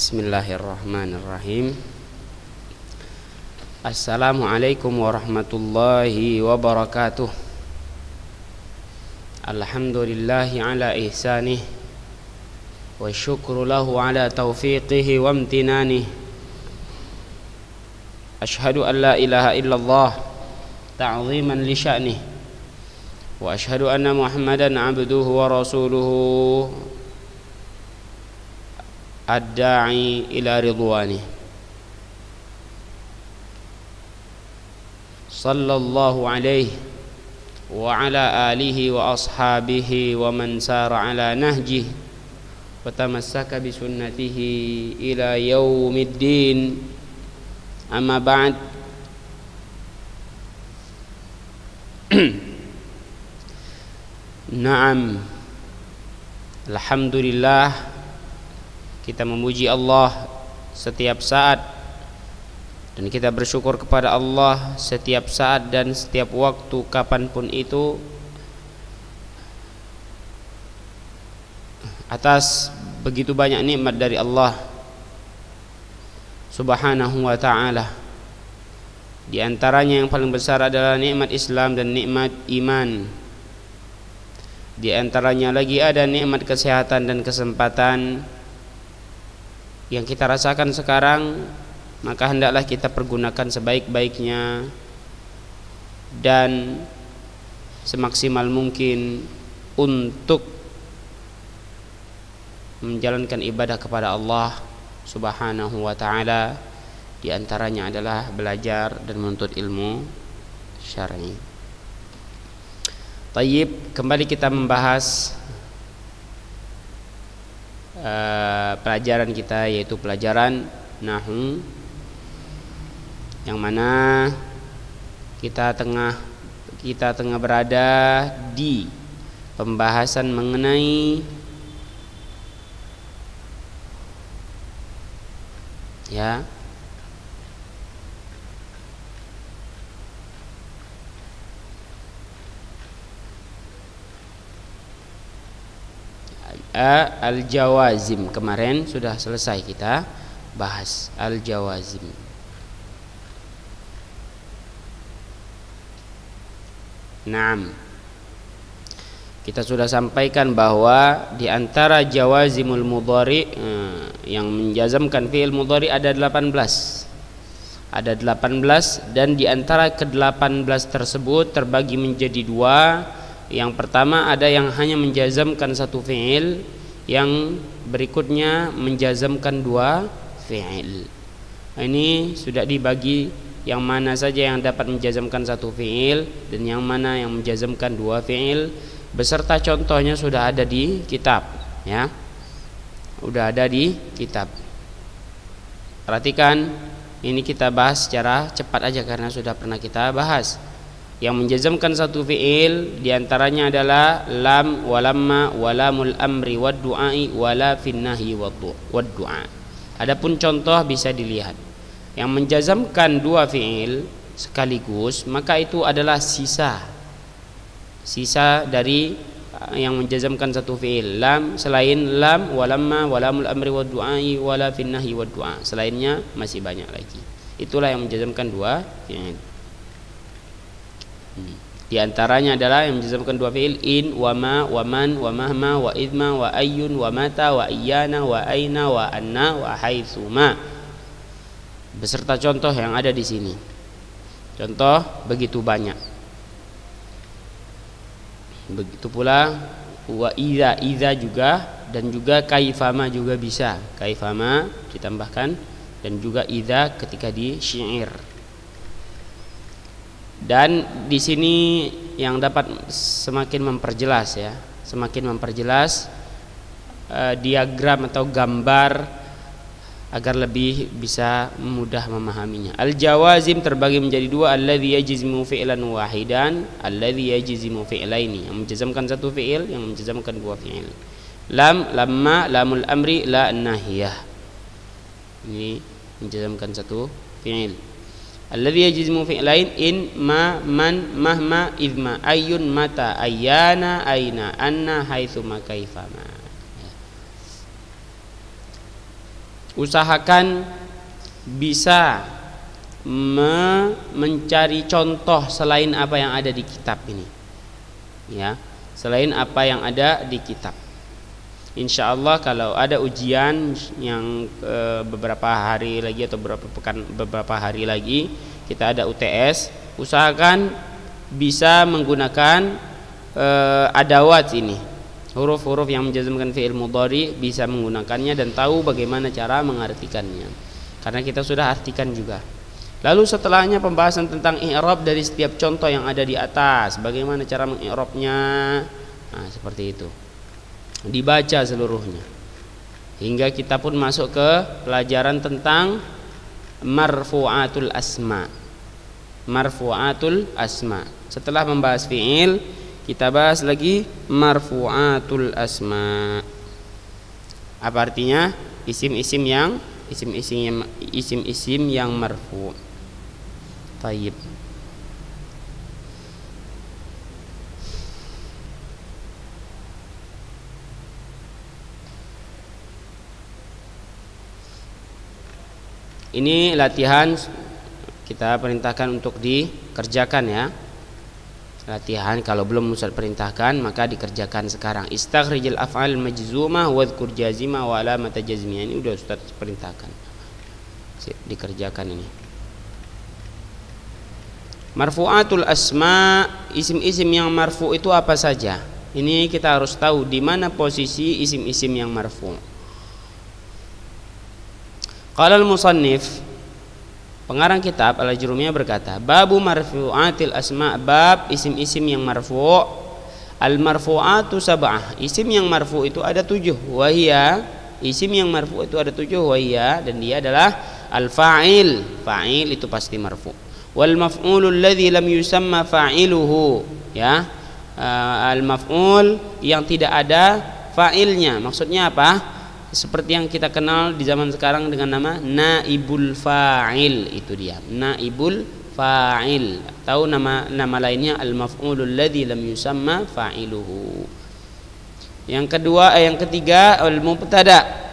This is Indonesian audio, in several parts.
Bismillahirrahmanirrahim. Assalamualaikum warahmatullahi wabarakatuh. Alhamdulillahi ala ihsanih, wa syukru lahu ala taufiqihi wa amtinanih. Ashhadu an la ilaha illallah ta'ziman li sya'nih, wa ashhadu anna Muhammadan abduhu wa rasuluhu ad-da'i ila ridwani. Sallallahu alaihi wa ala alihi wa ashabihi wa man sara ala nahjihi wa tamassaka bi sunnatihi ila yaumiddin. Amma ba'd. Naam, alhamdulillah, kita memuji Allah setiap saat dan kita bersyukur kepada Allah setiap saat dan setiap waktu, kapanpun itu, atas begitu banyak nikmat dari Allah Subhanahu wa ta'ala. Di antaranya yang paling besar adalah nikmat Islam dan nikmat iman. Di antaranya lagi ada nikmat kesehatan dan kesempatan yang kita rasakan sekarang, maka hendaklah kita pergunakan sebaik-baiknya dan semaksimal mungkin untuk menjalankan ibadah kepada Allah Subhanahu wa ta'ala. Di antaranya adalah belajar dan menuntut ilmu syar'i. Tayyib, kembali kita membahas pelajaran kita, yaitu pelajaran nahwu, yang mana kita tengah berada di pembahasan mengenai al-jawazim. Kemarin sudah selesai kita bahas al-jawazim. Naam, kita sudah sampaikan bahwa di antara jawazimul mudhari yang menjazamkan fi'il mudhari ada 18. Ada 18, dan di antara ke-18 tersebut terbagi menjadi dua. Yang pertama ada yang hanya menjazamkan satu fi'il, yang berikutnya menjazamkan dua fi'il. Ini sudah dibagi yang mana saja yang dapat menjazamkan satu fi'il dan yang mana yang menjazamkan dua fi'il, beserta contohnya sudah ada di kitab, ya. Sudah ada di kitab. Perhatikan, ini kita bahas secara cepat aja karena sudah pernah kita bahas. Yang menjazamkan satu fi'il diantaranya adalah lam, walamma, walamul amri, wad du'ai, wala finnahi, wad du'a. Adapun contoh bisa dilihat. Yang menjazamkan dua fi'il sekaligus, maka itu adalah sisa dari yang menjazamkan satu fi'il. Lam, selain lam, walamma, walamul amri, wad du'ai, wala finnahi, wad du'a. Selainnya masih banyak lagi. Itulah yang menjazamkan dua fi'il. Di antaranya adalah yang menjazamkan dua fi'il: in, wa ma, wa man, wa mahma, wa idma, wa ayyun, wa mata, wa iyana, wa aina, wa anna, wa haitsuma. Beserta contoh yang ada di sini. Contoh begitu banyak. Begitu pula wa idza juga, dan juga kaifama juga bisa. Kaifama ditambahkan, dan juga idza ketika di syair. Dan di sini yang dapat semakin memperjelas, ya, semakin memperjelas diagram atau gambar agar lebih bisa mudah memahaminya. Al-jawazim terbagi menjadi dua: alladzi yajzimu fi'lan wahidan, alladzi yajzimu fi'laini, yang menjazamkan satu fi'il, yang menjazamkan dua fi'il. Lam, lamma, lamul amri, la nahiyah, ini menjazamkan satu fi'il. Alladzi yajzimu fi'lain: in, ma, man, mahma, idma, ayyun, mata, ayyana, aina, anna, haitsuma, kaifama. usahakan bisa mencari contoh selain apa yang ada di kitab ini, ya, selain apa yang ada di kitab. Insya Allah kalau ada ujian yang beberapa hari lagi atau beberapa hari lagi kita ada UTS, usahakan bisa menggunakan adawat ini, huruf-huruf yang menjazmkan fi'il mudhari, bisa menggunakannya dan tahu bagaimana cara mengartikannya, karena kita sudah artikan juga. Lalu setelahnya pembahasan tentang i'rab dari setiap contoh yang ada di atas, bagaimana cara mengi'rabnya. Nah, seperti itu. Dibaca seluruhnya. Hingga kita pun masuk ke pelajaran tentang marfu'atul asma. Marfu'atul asma. Setelah membahas fi'il, kita bahas lagi marfu'atul asma. Apa artinya? Isim-isim yang marfu'. Tayyib. Ini latihan kita perintahkan untuk dikerjakan, ya. Latihan, kalau belum Ustaz perintahkan maka dikerjakan sekarang. Istakhrijil af'al majzumah wadhkur jazimah wa alamata jazmiyah. Ini udah Ustaz perintahkan. Dikerjakan ini. Marfu'atul asma, isim-isim yang marfu itu apa saja? Ini kita harus tahu di mana posisi isim-isim yang marfu. Qala al-musannif, pengarang kitab Al-Ajrumiyah berkata, babu marfu'atil asma, bab isim-isim yang marfu'. Al-marfu'atu sab'ah, isim yang marfu' itu ada 7. Wahia, isim yang marfu' itu ada 7. Wahia, dan dia adalah al-fa'il. Fa'il itu pasti marfu'. Wal maf'ulul ladzi lam yusamma fa'iluhu, ya. Al-maf'ul yang tidak ada fa'ilnya. Maksudnya apa? Seperti yang kita kenal di zaman sekarang dengan nama naibul fa'il, itu dia. Naibul fa'il. Tahu nama lainnya al-maf'ulul ladzi lam yusamma fa'iluhu. Yang ketiga al-mubtada.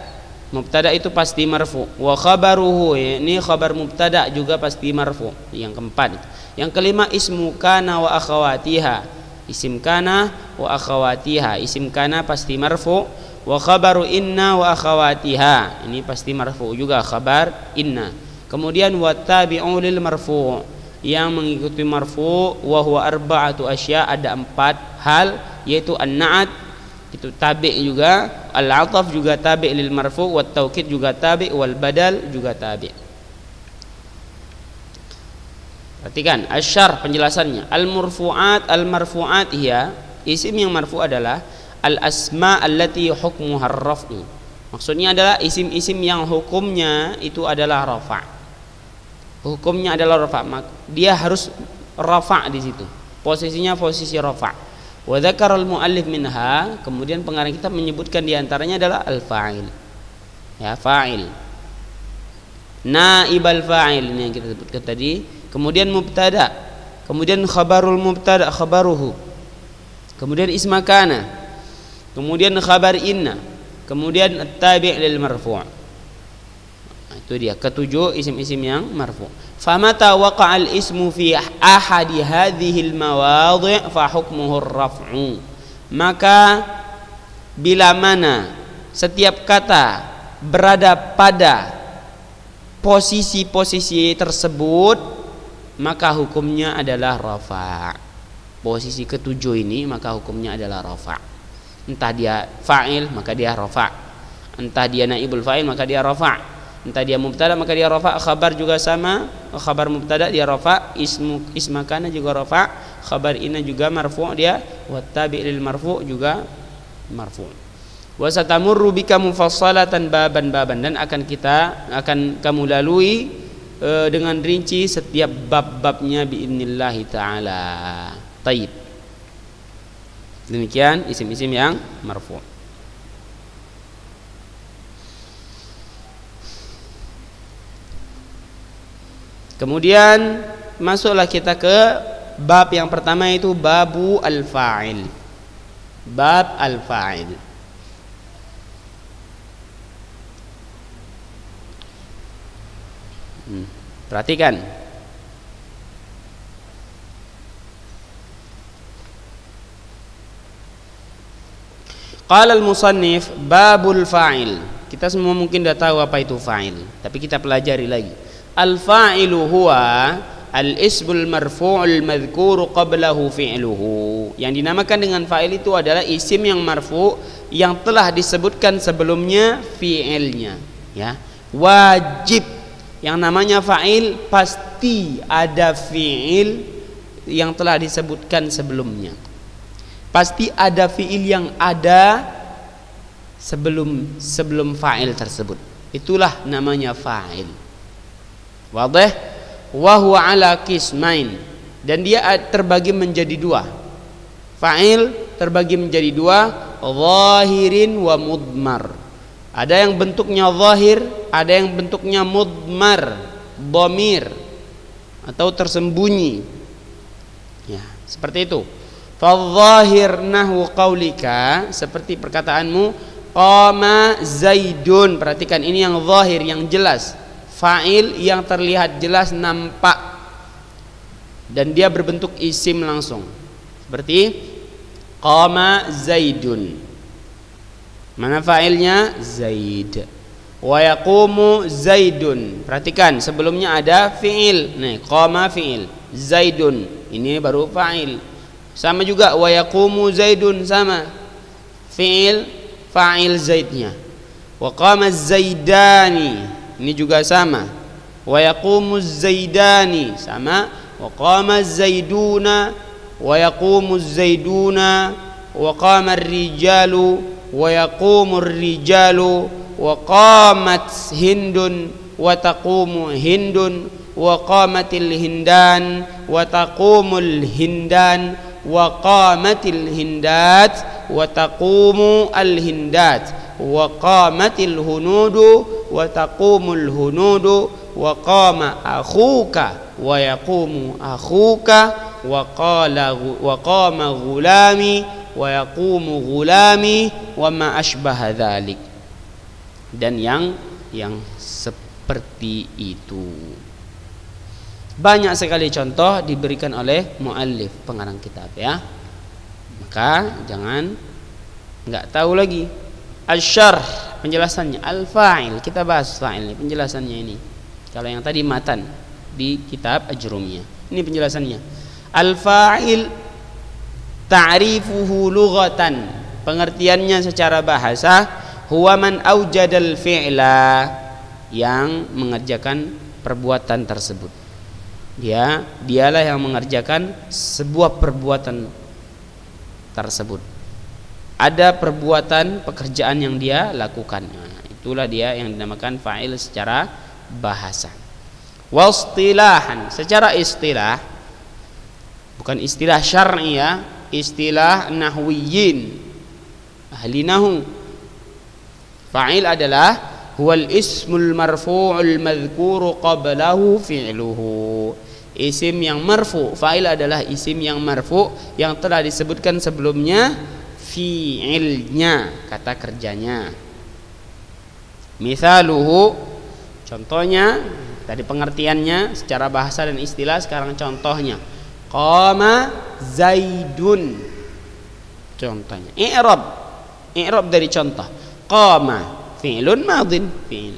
Mubtada itu pasti marfu. Wa khabaruhu, ini khabar mubtada juga pasti marfu. Yang keempat. Yang kelima ismu kana wa akhawatiha. Isim kana wa akhawatiha. Isim kana pasti marfu. Wa khabaru inna wa akhawatiha. Ini pasti marfu juga, khabar inna. Kemudian wa tabi'u lil marfu, yang mengikuti marfu, wa huwa arba'atu asya, ada 4 hal, yaitu an-na'at itu tabi' juga, al-'athaf juga tabi' lil marfu, wa taukid juga tabi', wal badal juga tabi'. Perhatikan asyarh penjelasannya. Al-marfu'at hiya, isim yang marfu adalah al-asma allati hukmuha ar-raf'u. Maksudnya adalah isim-isim yang hukumnya itu adalah rafa'. Hukumnya adalah rafa', dia harus rafa' di situ. Posisinya posisi rafa'. Wa dzakara al-muallif minha, kemudian pengarang kitab menyebutkan di antaranya adalah al-fa'il. Ya, fa'il. Naibal fa'il ini yang kita sebutkan tadi. Kemudian mubtada. Kemudian khabarul mubtada, khabaruhu. Kemudian isma kana. Kemudian khabar inna. Kemudian at-tabi' lil marfu'. Itu dia ketujuh isim-isim yang marfu'. Famata waqa'al ismu fi ahadi hadhil mawadhi' fa hukmuhu ar-raf'u. Maka bila mana setiap kata berada pada posisi-posisi tersebut, maka hukumnya adalah rafa'. Posisi ketujuh ini maka hukumnya adalah rafa'. Entah dia fa'il maka dia rafa'. Entah dia naibul fa'il maka dia rafa'. Entah dia mubtada maka dia rafa', khabar juga sama, khabar mubtada dia rafa', isma kana juga rafa', khabar inna juga marfu' dia, wa tabi' lil marfu' juga marfu'. Wa satamurru bika mufassalatan baban, dan akan kamu lalui dengan rinci setiap bab-babnya biidznillah taala. Taib. Demikian isim-isim yang marfu'. Kemudian masuklah kita ke bab yang pertama, itu babu al-fa'il. Bab al-fa'il. Perhatikan. Qala al-musannif babul fa'il. Kita semua mungkin sudah tahu apa itu fa'il, tapi kita pelajari lagi. Al-fa'ilu huwa al-ismul marfu'ul madhkuru qablahu fi'luhu. Yang dinamakan dengan fa'il itu adalah isim yang marfu' yang telah disebutkan sebelumnya fi'ilnya, ya. Wajib yang namanya fa'il pasti ada fi'il yang telah disebutkan sebelumnya. Pasti ada fi'il yang ada sebelum fa'il tersebut. Itulah namanya fa'il. Wadih? Wa huwa ala qismain, dan dia terbagi menjadi dua. Fa'il terbagi menjadi dua, zahirin wa mudmar. Ada yang bentuknya zahir, ada yang bentuknya mudmar, dhamir atau tersembunyi. Ya, seperti itu. Fadh-dhahir nahwu qaulika, seperti perkataanmu qama zaidun. Perhatikan, ini yang zahir, yang jelas. Fa'il yang terlihat jelas, nampak, dan dia berbentuk isim langsung. Seperti qama zaidun. Mana fa'ilnya? Zaid. Wa yaqumu zaidun. Perhatikan, sebelumnya ada fi'il. Nih, qama fi'il, zaidun ini baru fa'il. Sama juga wa yaqumu zaidun, sama fi'il, fa'il zaidnya. Wa qama zaidani, ini juga sama. Wa yaqumu zaidani, sama. Wa qama zaiduna, wa yaqumu zaiduna. Wa qama ar-rijalu, wa yaqumu ar-rijalu. Wa qamat hindun, wa taqumu hindun. Wa qamatil hindan, wa taqumul hindan. Wa qamatil hindat, wa taqumu al-hindat. Wa qamatil hunudu, wa taqumul hunudu. Wa qama akhuka, wa yaqumu akhuka. Wa qama ghulami, wa yaqumu ghulami. Wa ma ashbaha dzalik. Dan yang seperti itu. Banyak sekali contoh diberikan oleh muallif, pengarang kitab, ya. Maka jangan enggak tahu lagi. Asy-syarh, penjelasannya. Al-fa'il, kita bahas fa'il, penjelasannya ini. Kalau yang tadi matan di kitab Ajrumiyah, ini penjelasannya. Al-fa'il ta'rifuhu lughatan, pengertiannya secara bahasa, huwa man aujadal fi'la, yang mengerjakan perbuatan tersebut. Dialah yang mengerjakan sebuah perbuatan tersebut. Ada perbuatan, pekerjaan yang dia lakukan. Nah, itulah dia yang dinamakan fa'il secara bahasa. Wastilahan, secara istilah, bukan istilah syar'i, ya, istilah nahwiyin, ahli nahwu. Fa'il adalah huwal ismul marfu'ul madhkuru qablahu fi'luhu. Isim yang marfu'. Fa'il adalah isim yang marfu' yang telah disebutkan sebelumnya fi'ilnya, kata kerjanya. Mithaluhu, contohnya, tadi pengertiannya secara bahasa dan istilah, sekarang contohnya. Qama zaidun, contohnya. I'rab dari contoh. Qama fi'lun madin, fi'il.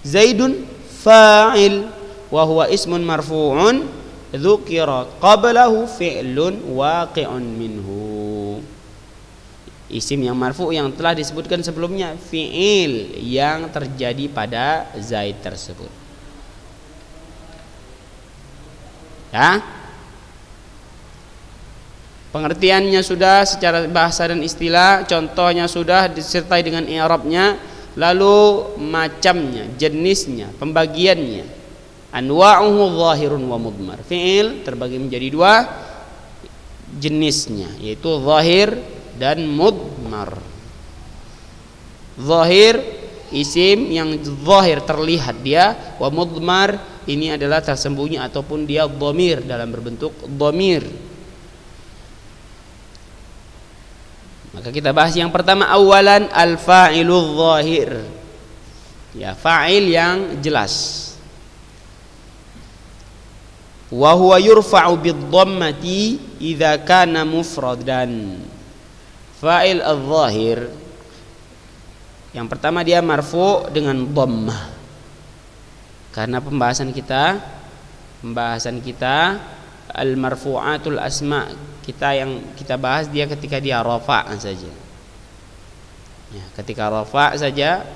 Zaidun fa'il, wa huwa ismun marfu'un dzukira qablahu fi'lun waqi'un minhu. Isim yang marfu' yang telah disebutkan sebelumnya, fi'il yang terjadi pada Zaid tersebut. Ya. Pengertiannya sudah secara bahasa dan istilah, contohnya sudah disertai dengan i'rabnya. Lalu macamnya, jenisnya, pembagiannya. Anwa'uhu zahirun wa mudmar. Fi'il terbagi menjadi dua jenisnya, yaitu zahir dan mudmar. Zahir, isim yang zahir terlihat dia. Wa mudmar, ini adalah tersembunyi ataupun dia dhamir, dalam berbentuk dhamir. Maka kita bahas yang pertama, awalan al-fa'ilul zahir, ya, fa'il yang jelas. Wa huwa yurfa'u bid-dhammati idza kana mufradan. Fa'il adh-dhahir yang pertama dia marfu dengan dhammah. Karena pembahasan kita al-marfu'atul asma, yang kita bahas dia ketika dia rafa' saja. Ya, ketika rafa' saja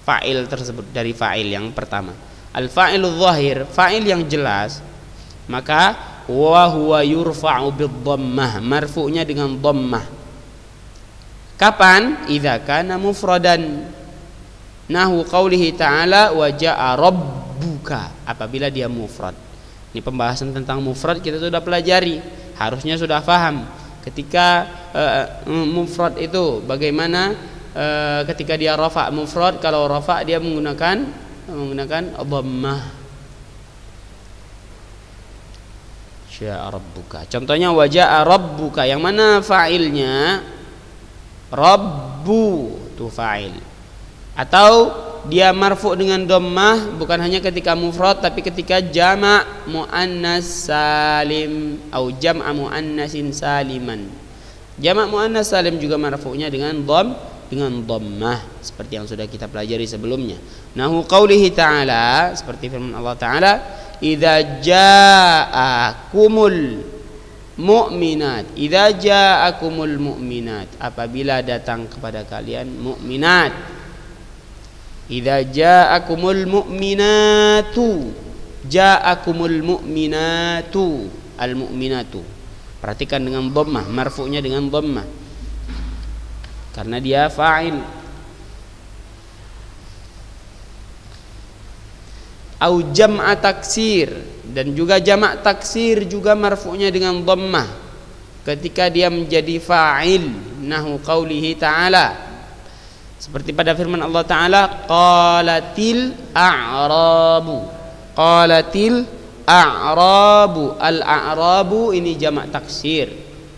fa'il tersebut dari fa'il yang pertama. Al-fa'iludz dhahir, fa'il yang jelas, maka wa huwa yurfa'u bid-dhammah, marfu'nya dengan dhammah. Kapan? Idza kana mufradan. Nahu qaulihi ta'ala wa ja'a rabbuka, apabila dia mufrad. Ini pembahasan tentang mufrad kita sudah pelajari, harusnya sudah paham. Ketika mufrad itu bagaimana ketika dia rafa' mufrad, kalau rafa' dia menggunakan dhammah. Ja'a rabbuka. Contohnya wa ja'a rabbuka, yang mana fa'ilnya rabbu tu fa'il. Atau dia marfu dengan dhammah bukan hanya ketika mufrad tapi ketika jama' muannas salim atau jam'a muannasin saliman. Jama' muannas salim juga marfu'nya dengan dhammah seperti yang sudah kita pelajari sebelumnya. Nahu qaulihi ta'ala, seperti firman Allah Ta'ala, idza ja'akumul mu'minat, idza ja'akumul mu'minat, apabila datang kepada kalian mukminat. Idza ja'akumul mu'minatu, ja'akumul mu'minatu, al mu'minatu. Perhatikan dengan dhammah, marfu'nya dengan dhammah karena dia fa'il. Au jam'a taksir, dan juga jamak taksir juga marfu'nya dengan dhammah ketika dia menjadi fa'il. Nahu qaulihi ta'ala, seperti pada firman Allah Ta'ala, qalatil a'rabu, qalatil a'rabu. Al-a'rabu ini jamak taksir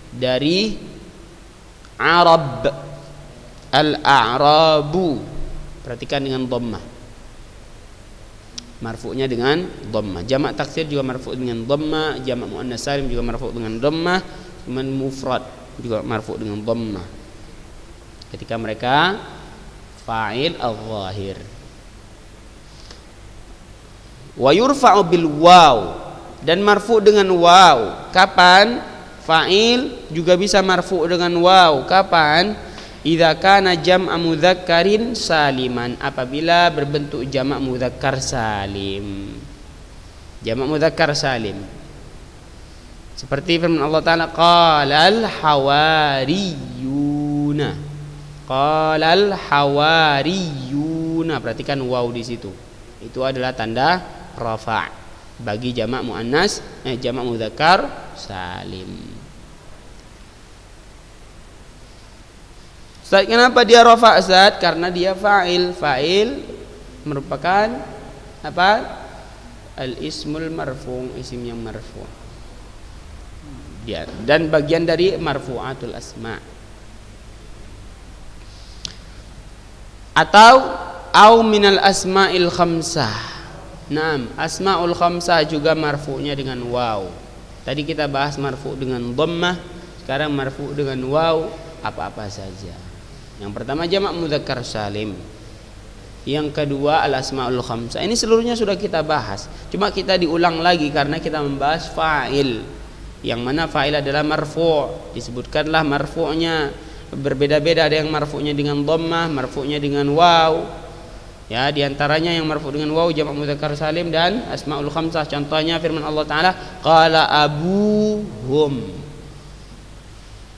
dari arab. Al-a'rabu, perhatikan dengan dhammah, marfu'nya dengan dhammah. Jamak taksir juga marfu' dengan dhammah, jamak muannas salim juga marfu' dengan dhammah, cuman mufrad juga marfu' dengan dhammah ketika mereka fa'il al-zahir. Wa yurfa'u bil waw, dan marfu' dengan waw. Kapan? Fa'il juga bisa marfu' dengan waw. Kapan? Idza kana jam'a mudzakkarin saliman, apabila berbentuk jamak mudzakkar salim. Jamak mudzakkar salim. Seperti firman Allah Ta'ala, qalal hawariyuna. Qalal hawariyuna, perhatikan waw di situ. Itu adalah tanda rafa' bagi jamak muannas, jamak mudzakkar salim. Ustaz, kenapa dia rafa' Ustaz? Karena dia fa'il. Fa'il merupakan apa? Al-ismul marfu', isim yang marfu'. Dan bagian dari marfu'atul asma'. Atau au minal asma'il khamsah. Naam, asma'ul khamsah juga marfu'nya dengan waw. Tadi kita bahas marfu' dengan dhammah, sekarang marfu' dengan waw, apa-apa saja. Yang pertama jamak mudzakkar salim, yang kedua al asmaul khamsah. Ini seluruhnya sudah kita bahas, cuma kita diulang lagi karena kita membahas fa'il, yang mana fa'il adalah marfu'. Disebutkanlah marfu'nya berbeda-beda, ada yang marfu'nya dengan dhammah, marfu'nya dengan waw. Ya, diantaranya yang marfu' dengan waw jamak mudzakkar salim dan asmaul khamsah. Contohnya firman Allah Ta'ala, qala abuhum.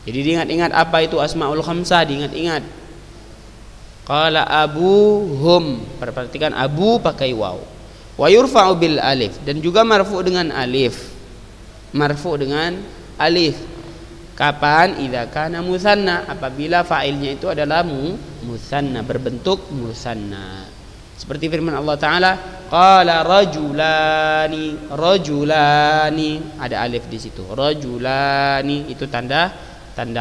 Jadi diingat-ingat apa itu asmaul khamsah, diingat-ingat. Qala abuhum, perhatikan abu pakai waw. Wa yurfa'u bil alif, dan juga marfu' dengan alif. Marfu' dengan alif. Kapan? Idza kana musanna, apabila fa'ilnya itu adalah musanna, berbentuk musanna. Seperti firman Allah Ta'ala, qala rajulani. Rajulani ada alif di situ. Rajulani itu tanda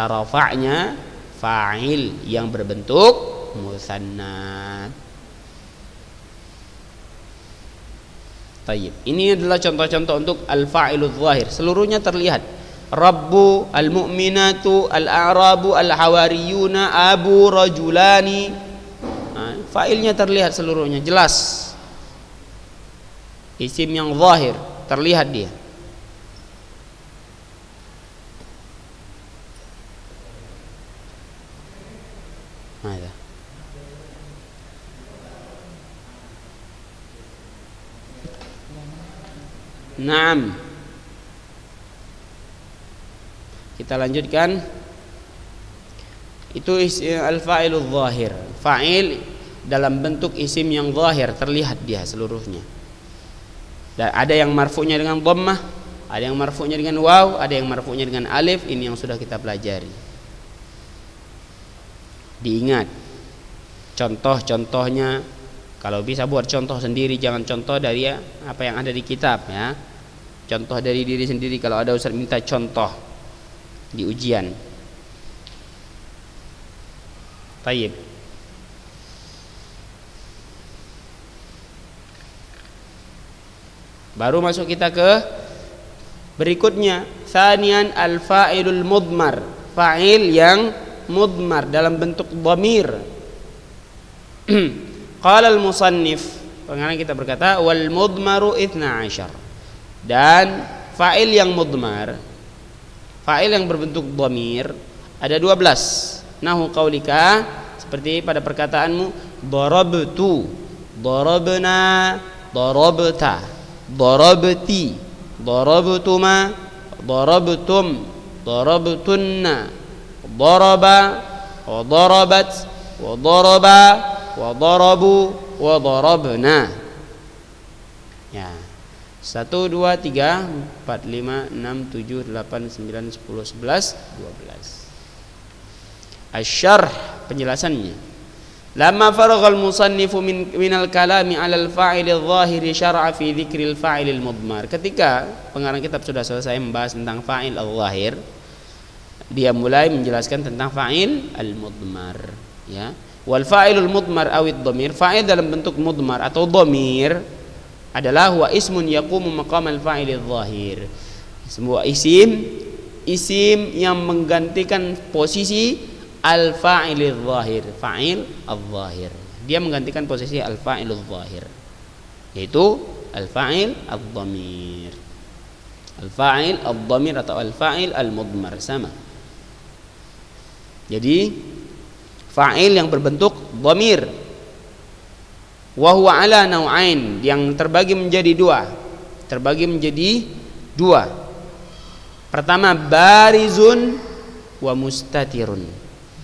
rafa'nya fa'il yang berbentuk musanna. Tayyib. Ini adalah contoh-contoh untuk al-fa'ilul zahir. Seluruhnya terlihat. Rabbu, al-mu'minatu, al-a'rabu, al-hawariyuna, abu, rajulani. Nah, fa'ilnya terlihat seluruhnya, jelas. Isim yang zahir, terlihat dia. Nah, Naam. Kita lanjutkan. Itu al-fa'ilul zahir. Fa'il dalam bentuk isim yang zahir, terlihat dia seluruhnya. Dan ada yang marfu'nya dengan dhammah, ada yang marfu'nya dengan waw, ada yang marfu'nya dengan alif. Ini yang sudah kita pelajari. Diingat contoh-contohnya. Kalau bisa buat contoh sendiri, jangan contoh dari apa yang ada di kitab ya. Contoh dari diri sendiri kalau ada ustaz minta contoh di ujian. Tayyib. Baru masuk kita ke berikutnya, tsanian al-fa'ilul mudmar. Fa'il yang mudmar dalam bentuk dhamir. Qala al-musannif, pengarang kita berkata wal mudmaru 12. Dan fa'il yang mudmar, fa'il yang berbentuk dhamir ada 12. Nahu qaulika, seperti pada perkataanmu darabtu, darabna, darabta, darabti, darabtuma, darabtum, darabtunna, daraba, wa darabat, wa daraba, wa darabu, wa darabna. Ya. 1 2 3 4 5 6 7 8 9 10 11 12. Asy-syarh, penjelasannya. Lamma faraghal musannifu minal kalami 'alal fa'ilil zahiri syar'a fi dzikril fa'ilil mudmar. Ketika pengarang kitab sudah selesai membahas tentang fa'il al-zahir, dia mulai menjelaskan tentang fa'il al-mudmar, ya. Wal fa'ilul mudmar awid dhamir, fa'il dalam bentuk mudmar atau dhamir adalah huwa ismun yaqumu maqamal fa'ilil zahir. Sebuah isim yang menggantikan posisi al-fa'ilil zahir, fa'il al-zahir. Dia menggantikan posisi al-fa'ilul zahir, yaitu al-fa'il al-dhamir. Al-fa'il al-dhamir atau al-fa'il al-mudmar sama. Jadi fa'il yang berbentuk dhamir, wa huwa ala nau'ain, yang terbagi menjadi dua. Pertama barizun wa mustatirun.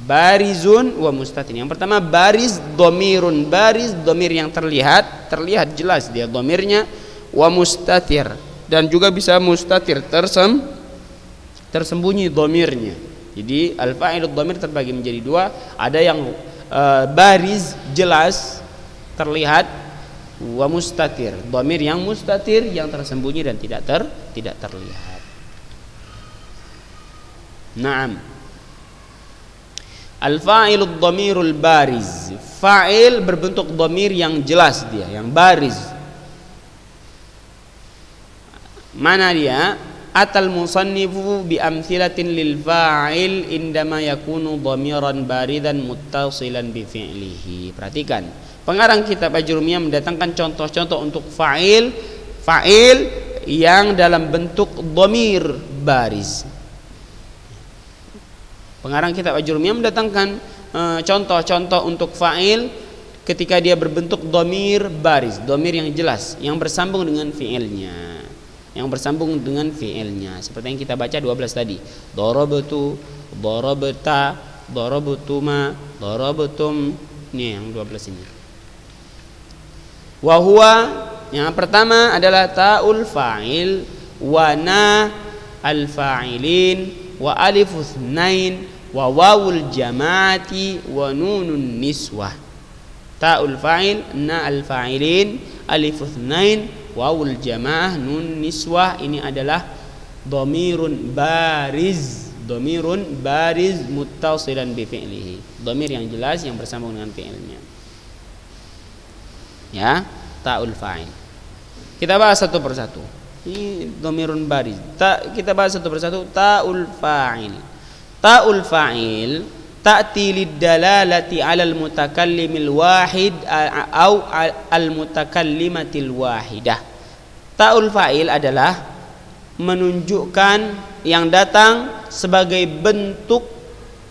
Barizun wa mustatir. Yang pertama bariz dhamirun, bariz dhamir yang terlihat jelas dia dhamirnya, wa mustatir, dan juga bisa mustatir, tersembunyi dhamirnya. Jadi al-fa'ilud dhamir terbagi menjadi dua, ada yang bariz jelas terlihat, wa mustatir, dhamir yang mustatir yang tersembunyi dan tidak terlihat. Naam. Al-fa'ilud dhamirul bariz, fa'il berbentuk dhamir yang jelas dia, yang bariz. Mana dia? Atal musannifu bi amthilatin lil fa'il indama yakunu dhamiran baridan muttasilan bi fi'lihi. Perhatikan, pengarang kitab Ajrumiyah mendatangkan contoh-contoh untuk fa'il yang dalam bentuk dhamir bariz. Pengarang kitab Ajrumiyah mendatangkan contoh-contoh untuk fa'il ketika dia berbentuk dhamir bariz, dhamir yang jelas, yang bersambung dengan fi'ilnya. Seperti yang kita baca 12 tadi. Darabtu, darabta, darabtuma, darabtum. Ini yang 12 ini. Wa huwa, yang pertama adalah ta'ul fa'il, wa na al-fa'ilin, wa alifus nain, wa wawul jama'ati, wa nunun niswah. Ta'ul fa'il, na al-fa'ilin, alifus nain, wawul jamaah, nun niswah. Ini adalah dhamirun bariz muttasilan bi fi'lihi, dhamir yang jelas yang bersambung dengan fi'ilnya, ya. Ta'ul fa'il. Kita bahas satu persatu. Ini dhamirun bariz. Kita bahas satu persatu. Ta'ul fa'il. Ta'ul fa'il ta'ti lid-dalalati 'alal mutakallimil wahid au al-mutakallimatil wahidah. Ta'ul fa'il adalah menunjukkan yang datang sebagai bentuk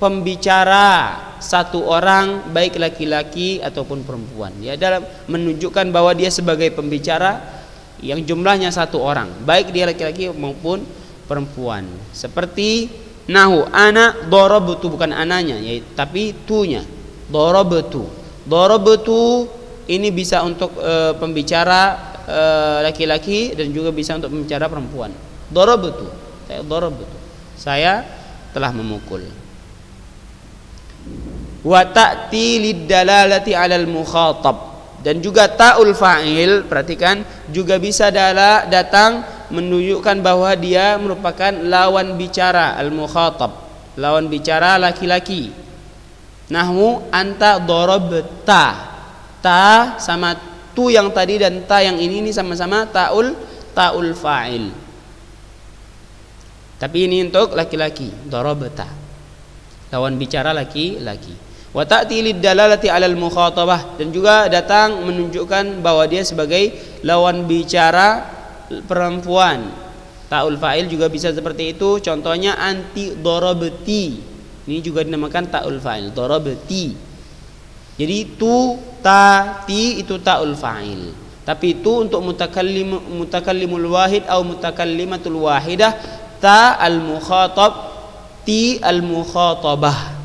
pembicara satu orang, baik laki-laki ataupun perempuan. Ya, dalam menunjukkan bahwa dia sebagai pembicara yang jumlahnya satu orang, baik dia laki-laki maupun perempuan. Seperti nahu ana darabtu, bukan ananya ya, tapi tunya. Darabtu. Darabtu ini bisa untuk pembicara laki-laki dan juga bisa untuk pembicara perempuan. Darabtu. Saya telah memukul. Wa ta'ti lid-dalalati 'alal mukhatab. Dan juga ta'ul fa'il, perhatikan, juga bisa datang menunjukkan bahwa dia merupakan lawan bicara al-mukhatab, lawan bicara laki-laki. Nahwu anta darabta. Ta sama tu yang tadi dan ta yang ini sama-sama ta'ul fa'il. Tapi ini untuk laki-laki, darabta. Lawan bicara laki-laki. Wa ta'ti lid-dalalati 'alal mukhatabah, dan juga datang menunjukkan bahwa dia sebagai lawan bicara perempuan. Ta'ul fa'il juga bisa seperti itu. Contohnya anti darabti. Ini juga dinamakan ta'ul fa'il, darabti. Jadi tu, ta, ti itu ta'ul fa'il. Tapi itu untuk mutakallimul wahid atau mutakallimatul wahidah, ta al-mukhatab, ti al-mukhatabah.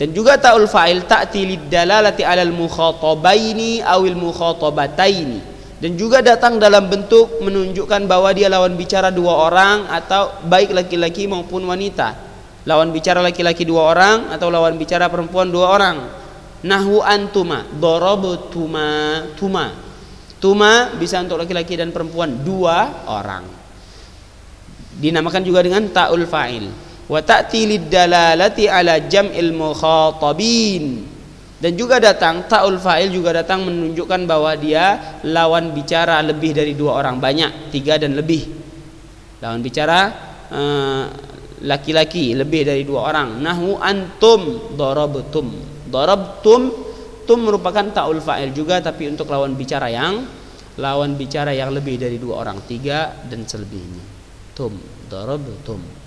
Dan juga ta'ul fa'il ta'ti lid-dalalati 'alal mukhatabaini awil mukhatabataini, dan juga datang dalam bentuk menunjukkan bahwa dia lawan bicara dua orang atau baik laki-laki maupun wanita. Lawan bicara laki-laki dua orang atau lawan bicara perempuan dua orang. Nahwu antuma darabtuma. Tuma bisa untuk laki-laki dan perempuan dua orang. Dinamakan juga dengan ta'ul fa'il. Wa ta'ti lid-dalalati 'ala jam'il mukhatabin. Dan juga datang ta'ul fa'il juga datang menunjukkan bahwa dia lawan bicara lebih dari dua orang, banyak, tiga dan lebih. Lawan bicara laki-laki lebih dari dua orang. Nahwu antum darabtum. Darabtum, tum merupakan ta'ul fa'il juga, tapi untuk lawan bicara yang lebih dari dua orang, tiga dan selebihnya. Tum, darabtum.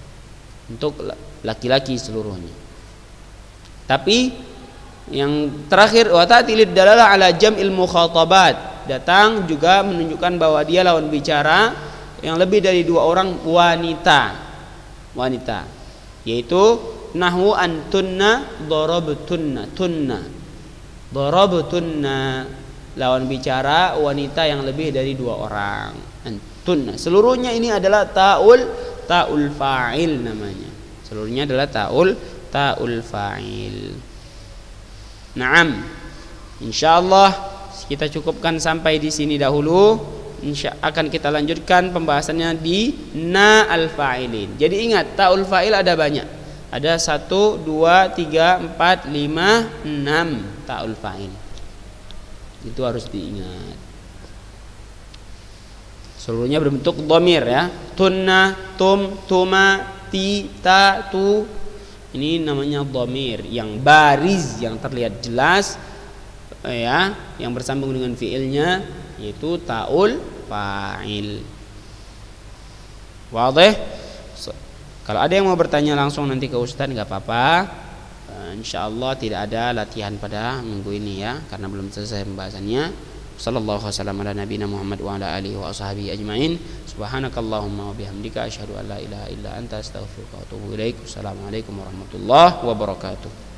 Untuk laki-laki seluruhnya. Tapi yang terakhir, wa ta'ti lid-dalalah 'ala jam'il mukhatabat, datang juga menunjukkan bahwa dia lawan bicara yang lebih dari dua orang, wanita, yaitu nahwu antunna darabtunna. Darabtunna, lawan bicara wanita yang lebih dari dua orang, antunna. Seluruhnya ini adalah ta'ul fa'il namanya. Seluruhnya adalah ta'ul fa'il. Naam. Insyaallah kita cukupkan sampai di sini dahulu. Akan kita lanjutkan pembahasannya di na al-fa'ilin. Jadi ingat, ta'ul fa'il ada banyak. Ada 1, 2, 3, 4, 5, 6 ta'ul fa'il. Itu harus diingat. Seluruhnya berbentuk dhamir ya. Tunna, tum, tuma, ti, ta, tu. Ini namanya dhamir yang bariz, yang terlihat jelas ya, yang bersambung dengan fiilnya, yaitu ta'ul fa'il. Wadih? Kalau ada yang mau bertanya langsung nanti ke Ustaz enggak apa-apa. Insyaallah tidak ada latihan pada minggu ini ya, karena belum selesai pembahasannya. Sallallahu alaihi wasallam ala nabiyina Muhammad wa ala alihi wa ashabihi ajmain. Subhanakallahumma wa bihamdika asyhadu an la ilaha illa anta astaghfiruka wa atubu ilaik. Assalamualaikum warahmatullahi wabarakatuh.